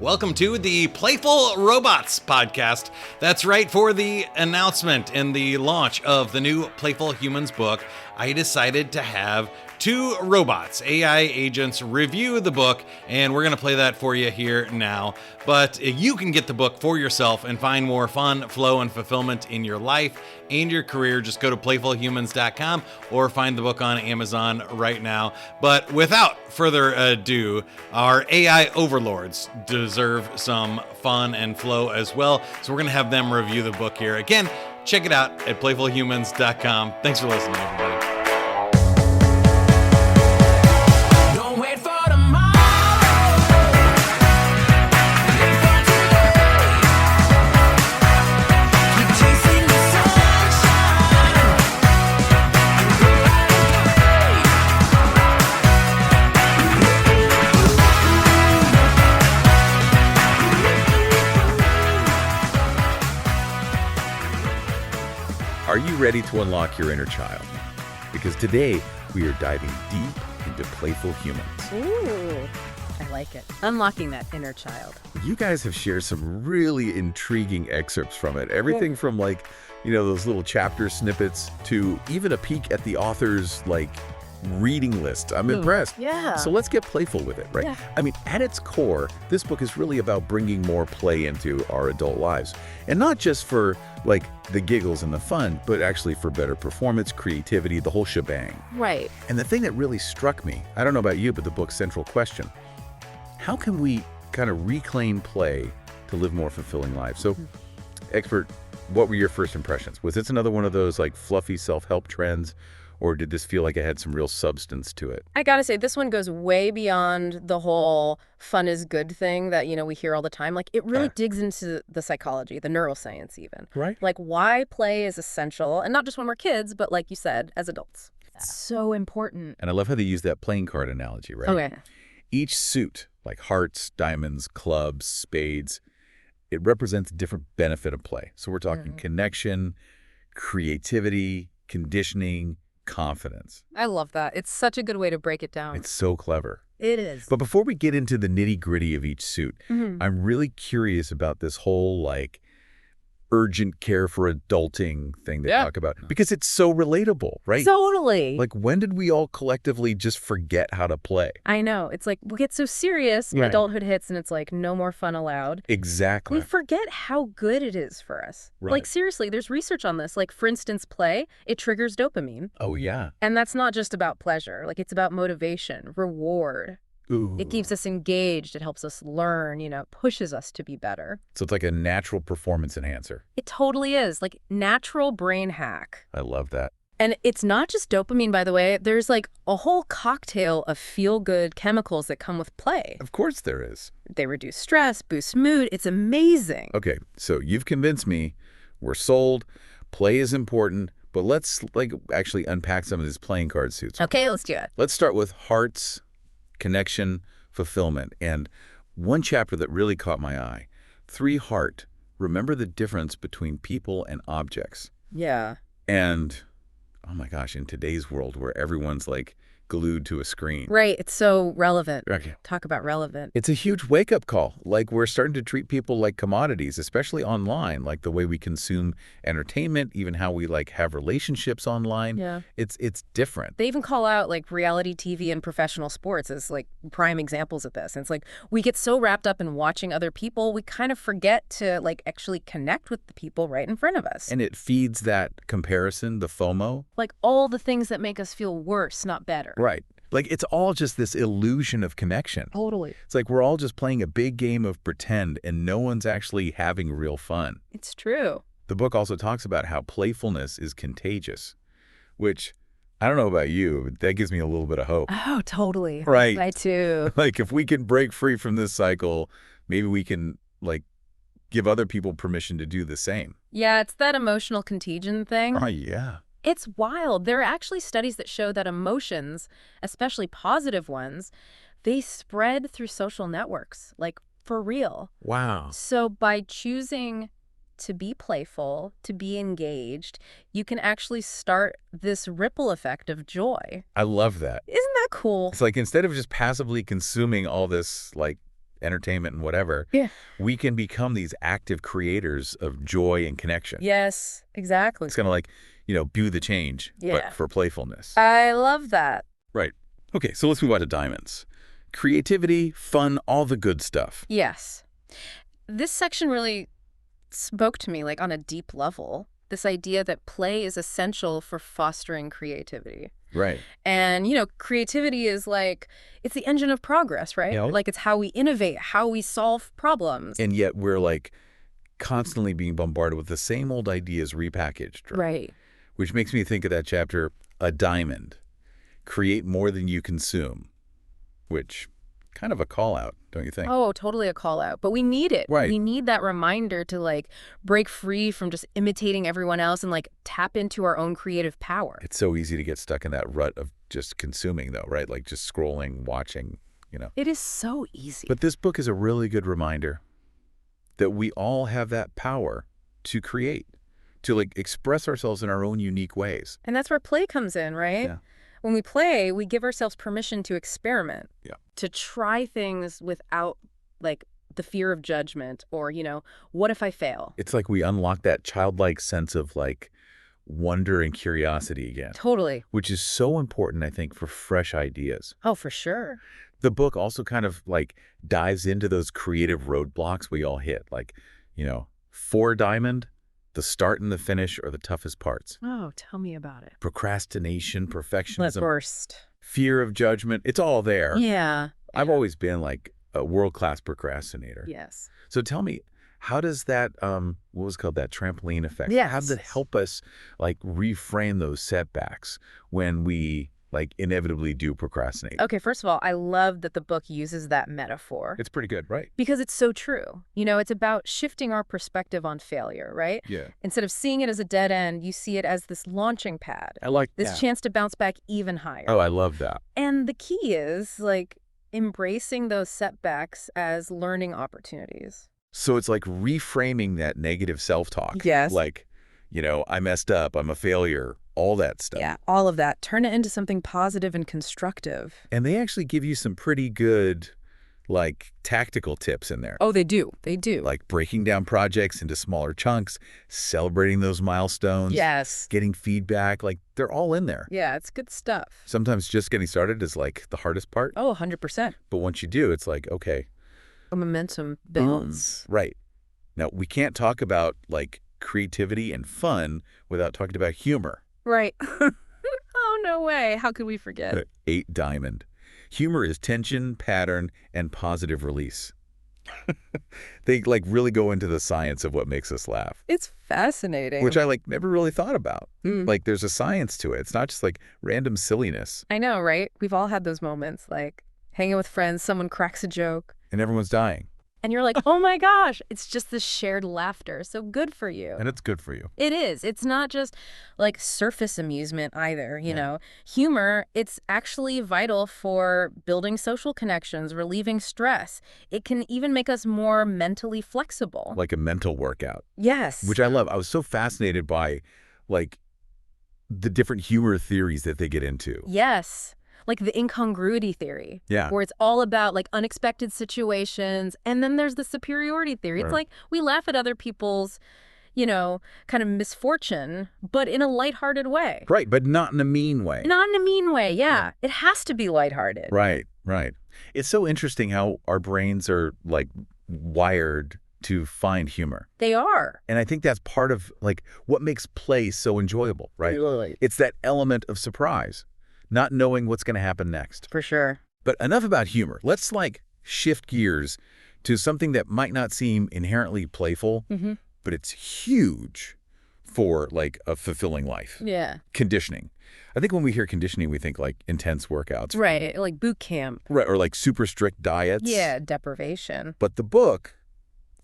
Welcome to the Playful Robots podcast. That's right, for the announcement and the launch of the new Playful Humans book, I decided to have two robots, AI agents, review the book, and we're going to play that for you here now. But you can get the book for yourself and find more fun, flow, and fulfillment in your life and your career. Just go to playfulhumans.com or find the book on Amazon right now. But without further ado, our AI overlords deserve some fun and flow as well. So we're going to have them review the book here. Again, check it out at playfulhumans.com. Thanks for listening, everybody. Are you ready to unlock your inner child? Because today we are diving deep into Playful Humans. Ooh, I like it. Unlocking that inner child. You guys have shared some really intriguing excerpts from it. Everything from those little chapter snippets to even a peek at the author's reading list. I'm impressed. Yeah. So let's get playful with it, right? Yeah. I mean, at its core, this book is really about bringing more play into our adult lives. And not just for the giggles and the fun, but actually for better performance, creativity, the whole shebang. Right. And the thing that really struck me, I don't know about you, but the book's central question, how can we kind of reclaim play to live more fulfilling lives? So, expert, what were your first impressions? Was this another one of those fluffy self-help trends? Or did this feel like it had some real substance to it? I gotta say, this one goes way beyond the whole fun is good thing that, we hear all the time. It really digs into the psychology, the neuroscience even. Right. Why play is essential, and not just when we're kids, but like you said, as adults. It's so important. And I love how they use that playing card analogy, right? Okay. Each suit, like hearts, diamonds, clubs, spades, it represents a different benefit of play. So we're talking connection, creativity, conditioning, confidence. I love that. It's such a good way to break it down. It's so clever. It is. But before we get into the nitty-gritty of each suit, I'm really curious about this whole urgent care for adulting thing they talk about, because it's so relatable, right? Totally. When did we all collectively just forget how to play? I know. It's we get so serious, Right. adulthood hits, and it's no more fun allowed. Exactly. We forget how good it is for us. Right. Seriously, there's research on this. For instance, play, it triggers dopamine. Oh, yeah. And that's not just about pleasure. It's about motivation, reward. Ooh. It keeps us engaged. It helps us learn, pushes us to be better. So it's like a natural performance enhancer. It totally is. Natural brain hack. I love that. And it's not just dopamine, by the way. There's a whole cocktail of feel-good chemicals that come with play. Of course there is. They reduce stress, boost mood. It's amazing. Okay, so you've convinced me. We're sold. Play is important. But let's actually unpack some of these playing card suits. Okay, let's do it. Let's start with hearts, connection, fulfillment. And one chapter that really caught my eye, 3 Heart, remember the difference between people and objects. Yeah. And, oh my gosh, in today's world where everyone's glued to a screen. Right. It's so relevant. Okay. Talk about relevant. It's a huge wake-up call. We're starting to treat people like commodities, especially online, the way we consume entertainment, even how we have relationships online. Yeah. It's different. They even call out reality TV and professional sports as prime examples of this. And it's we get so wrapped up in watching other people, we kind of forget to actually connect with the people right in front of us. And it feeds that comparison, the FOMO. All the things that make us feel worse, not better. Right. It's all just this illusion of connection. Totally. It's we're all just playing a big game of pretend and no one's actually having real fun. It's true. The book also talks about how playfulness is contagious, which I don't know about you, but that gives me a little bit of hope. Oh, totally. Right. I too. If we can break free from this cycle, maybe we can give other people permission to do the same. Yeah, it's that emotional contagion thing. Oh, yeah. It's wild. There are actually studies that show that emotions, especially positive ones, they spread through social networks, for real. Wow. So by choosing to be playful, to be engaged, you can actually start this ripple effect of joy. I love that. Isn't that cool? It's instead of just passively consuming all this entertainment and whatever, Yeah. we can become these active creators of joy and connection. Yes, exactly. It's kind of like, do the change, Yeah. but for playfulness. I love that. Right. Okay, so let's move on to diamonds. Creativity, fun, all the good stuff. Yes. This section really spoke to me, like, on a deep level. This idea that play is essential for fostering creativity. Right. And, creativity is like, it's the engine of progress, right? Yeah. Like, it's how we innovate, how we solve problems. And yet we're like constantly being bombarded with the same old ideas repackaged. Right. Which makes me think of that chapter, A Diamond. Create more than you consume. Which, kind of a call out, don't you think? Oh, totally a call out. But we need it. Right. We need that reminder to, like, break free from just imitating everyone else and, like, tap into our own creative power. It's so easy to get stuck in that rut of just consuming, though, right? Like just scrolling, watching, It is so easy. But this book is a really good reminder that we all have that power to create, to, like, express ourselves in our own unique ways. And that's where play comes in, right? Yeah. When we play, we give ourselves permission to experiment. Yeah. To try things without, like, the fear of judgment or, what if I fail? It's like we unlock that childlike sense of, like, wonder and curiosity again. Totally. Which is so important, I think, for fresh ideas. Oh, for sure. The book also kind of, like, dives into those creative roadblocks we all hit. Like, for Diamond, the start and the finish are the toughest parts. Oh, tell me about it. Procrastination, Let's perfectionism, burst. fear of judgment. It's all there. Yeah. I've always been, like, a world-class procrastinator. Yes. So tell me, how does that, what was called that trampoline effect? Yes. How does it help us, like, reframe those setbacks when we, like, inevitably do procrastinate? Okay, first of all, I love that the book uses that metaphor. It's pretty good, right? Because it's so true. It's about shifting our perspective on failure, right? Yeah. Instead of seeing it as a dead end, you see it as this launching pad. I like This that. chance to bounce back even higher. Oh, I love that. And the key is, like, embracing those setbacks as learning opportunities. So it's like reframing that negative self-talk. Yes. Like, I messed up, I'm a failure, all that stuff. Yeah, all of that. Turn it into something positive and constructive. And they actually give you some pretty good, like, tactical tips in there. Oh, they do. They do. Like breaking down projects into smaller chunks, celebrating those milestones. Yes. Getting feedback, like, they're all in there. Yeah, it's good stuff. Sometimes just getting started is, like, the hardest part. Oh, 100%. But once you do, it's like, okay. A momentum builds. Right. Now, we can't talk about, like, creativity and fun without talking about humor. Right. Oh, no way. How could we forget? 8 Diamond. Humor is tension, pattern, and positive release. They, like, really go into the science of what makes us laugh. It's fascinating. Which I, like, never really thought about. Mm. Like, there's a science to it. It's not just, like, random silliness. I know, right? We've all had those moments, like hanging with friends, someone cracks a joke, And everyone's dying. and you're like, oh my gosh, it's just this shared laughter. So good for you. And it's good for you. It is. It's not just like surface amusement either, you know. Humor, it's actually vital for building social connections, relieving stress. It can even make us more mentally flexible. Like a mental workout. Yes. Which I love. I was so fascinated by, like, the different humor theories that they get into. Yes. Like the incongruity theory. Yeah. Where it's all about like unexpected situations. And then there's the superiority theory. It's Right. like we laugh at other people's, kind of misfortune, but in a lighthearted way. Right, but not in a mean way. Not in a mean way, yeah. It has to be lighthearted. Right, right. It's so interesting how our brains are, like, wired to find humor. They are. And I think that's part of, like, what makes play so enjoyable, right? Really. It's that element of surprise, not knowing what's going to happen next. For sure. But enough about humor. Let's, like, shift gears to something that might not seem inherently playful, but it's huge for, like, a fulfilling life. Yeah. Conditioning. I think when we hear conditioning, we think, like, intense workouts. Right. Like boot camp. Right, or, like, super strict diets. Yeah. Deprivation. But the book,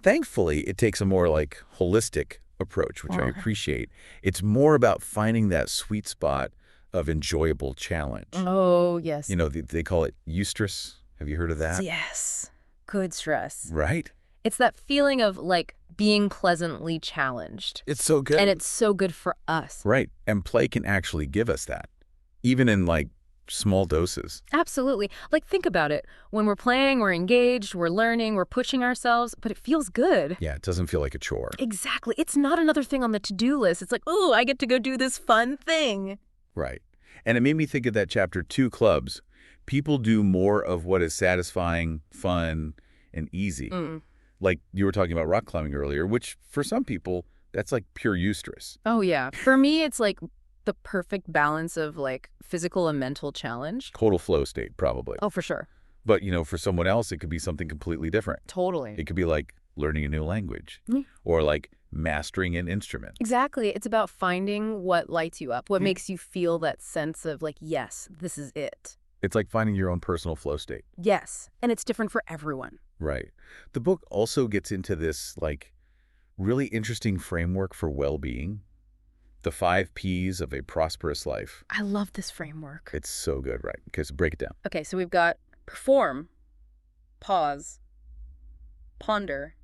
thankfully, it takes a more, like, holistic approach, which I Oh. appreciate. It's more about finding that sweet spot of enjoyable challenge. Oh, yes. You know, they call it eustress. Have you heard of that? Yes. Good stress. Right? It's that feeling of like being pleasantly challenged. It's so good. And it's so good for us. Right. And play can actually give us that. Even in, like, small doses. Absolutely. Like, think about it. When we're playing, we're engaged, we're learning, we're pushing ourselves, but it feels good. Yeah, it doesn't feel like a chore. Exactly. It's not another thing on the to-do list. It's like, oh, I get to go do this fun thing. Right. And it made me think of that chapter 2, clubs. People do more of what is satisfying, fun, and easy. Like you were talking about rock climbing earlier, which for some people, that's like pure eustress. Oh, yeah. For me, it's like the perfect balance of like physical and mental challenge. Total flow state, probably. Oh, for sure. But, for someone else, it could be something completely different. Totally. It could be like learning a new language or like mastering an instrument. Exactly. It's about finding what lights you up, what makes you feel that sense of like, yes, this is it. It's like finding your own personal flow state. Yes. And it's different for everyone. Right. The book also gets into this like really interesting framework for well-being. The 5 Ps of a prosperous life. I love this framework. It's so good, right? Okay, so break it down. Okay, so we've got perform, pause, ponder,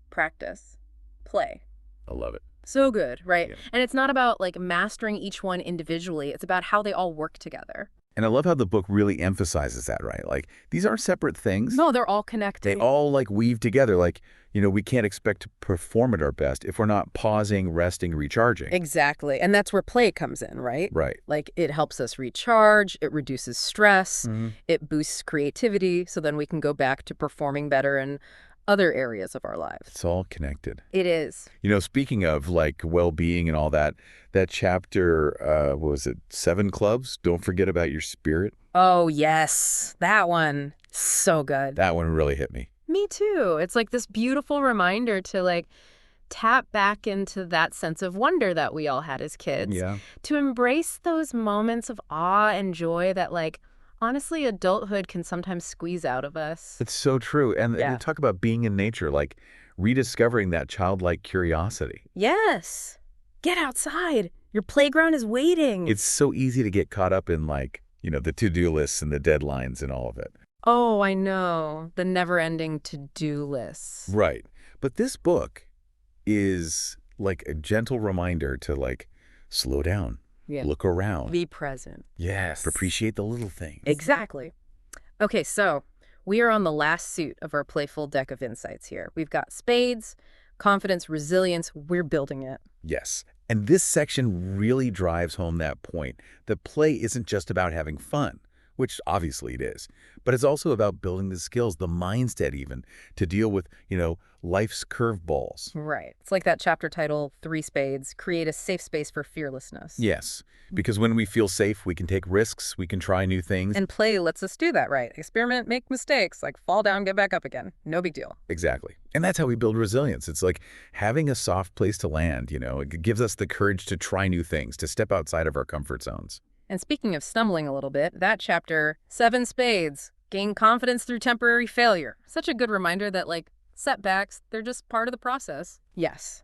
practice, play. I love it. So good, right? Yeah. And it's not about like mastering each one individually. It's about how they all work together. And I love how the book really emphasizes that, right? Like, these aren't separate things. No, they're all connected. They all, like, weave together. Like, we can't expect to perform at our best if we're not pausing, resting, recharging. Exactly. And that's where play comes in, right? Right. Like, it helps us recharge, it reduces stress, it boosts creativity, so then we can go back to performing better in other areas of our lives. It's all connected. It is. Speaking of, like, well-being and all that chapter, what was it, 7 clubs? Don't forget about your spirit. Oh, yes. That one. So good. That one really hit me. Me too. It's like this beautiful reminder to, like, tap back into that sense of wonder that we all had as kids. Yeah. To embrace those moments of awe and joy that, like, honestly, adulthood can sometimes squeeze out of us. It's so true. And Yeah. you talk about being in nature, like rediscovering that childlike curiosity. Yes. Get outside. Your playground is waiting. It's so easy to get caught up in, like, the to-do lists and the deadlines and all of it. Oh, I know. The never-ending to-do lists. Right. But this book is like a gentle reminder to, like, slow down. Yeah. Look around. Be present. Yes. Appreciate the little things. Exactly. Okay, so we are on the last suit of our playful deck of insights here. We've got spades, confidence, resilience. We're building it. Yes. And this section really drives home that point that play isn't just about having fun, which obviously it is, but it's also about building the skills, the mindset even, to deal with, life's curveballs. Right. It's like that chapter title, 3 Spades, create a safe space for fearlessness. Yes, because when we feel safe, we can take risks, we can try new things. And play lets us do that, right? Experiment, make mistakes, like fall down, get back up again. No big deal. Exactly. And that's how we build resilience. It's like having a soft place to land, it gives us the courage to try new things, to step outside of our comfort zones. And speaking of stumbling a little bit, that chapter, 7 Spades, gain confidence through temporary failure. Such a good reminder that, like, setbacks, they're just part of the process. Yes.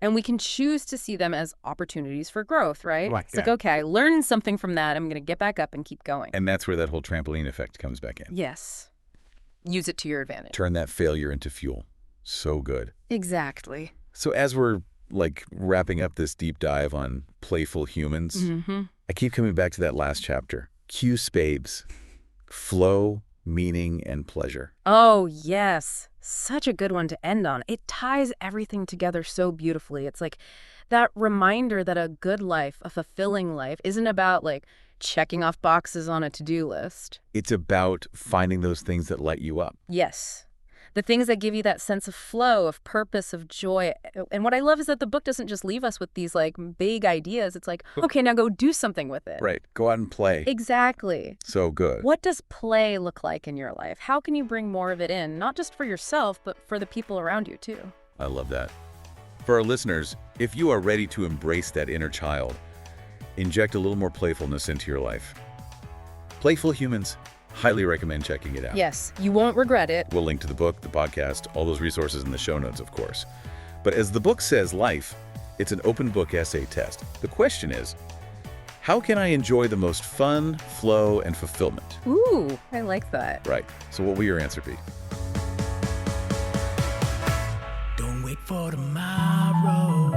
And we can choose to see them as opportunities for growth, right? Right, It's like, okay, I learned something from that. I'm going to get back up and keep going. And that's where that whole trampoline effect comes back in. Yes. Use it to your advantage. Turn that failure into fuel. So good. Exactly. So as we're, like, wrapping up this deep dive on Playful Humans, I keep coming back to that last chapter. Q spades. Flow, meaning, and pleasure. Oh, yes. Such a good one to end on. It ties everything together so beautifully. It's like that reminder that a good life, a fulfilling life, isn't about, like, checking off boxes on a to-do list. It's about finding those things that light you up. Yes. The things that give you that sense of flow, of purpose, of joy. And what I love is that the book doesn't just leave us with these, like, big ideas. It's like, okay, now go do something with it. Right. Go out and play. Exactly. So good. What does play look like in your life? How can you bring more of it in, not just for yourself, but for the people around you, too? I love that. For our listeners, if you are ready to embrace that inner child, inject a little more playfulness into your life. Playful Humans. Highly recommend checking it out. Yes, you won't regret it. We'll link to the book, the podcast, all those resources in the show notes, of course. But as the book says, life, it's an open book essay test. The question is, how can I enjoy the most fun, flow, and fulfillment? Ooh, I like that. Right. So what will your answer be? Don't wait for tomorrow.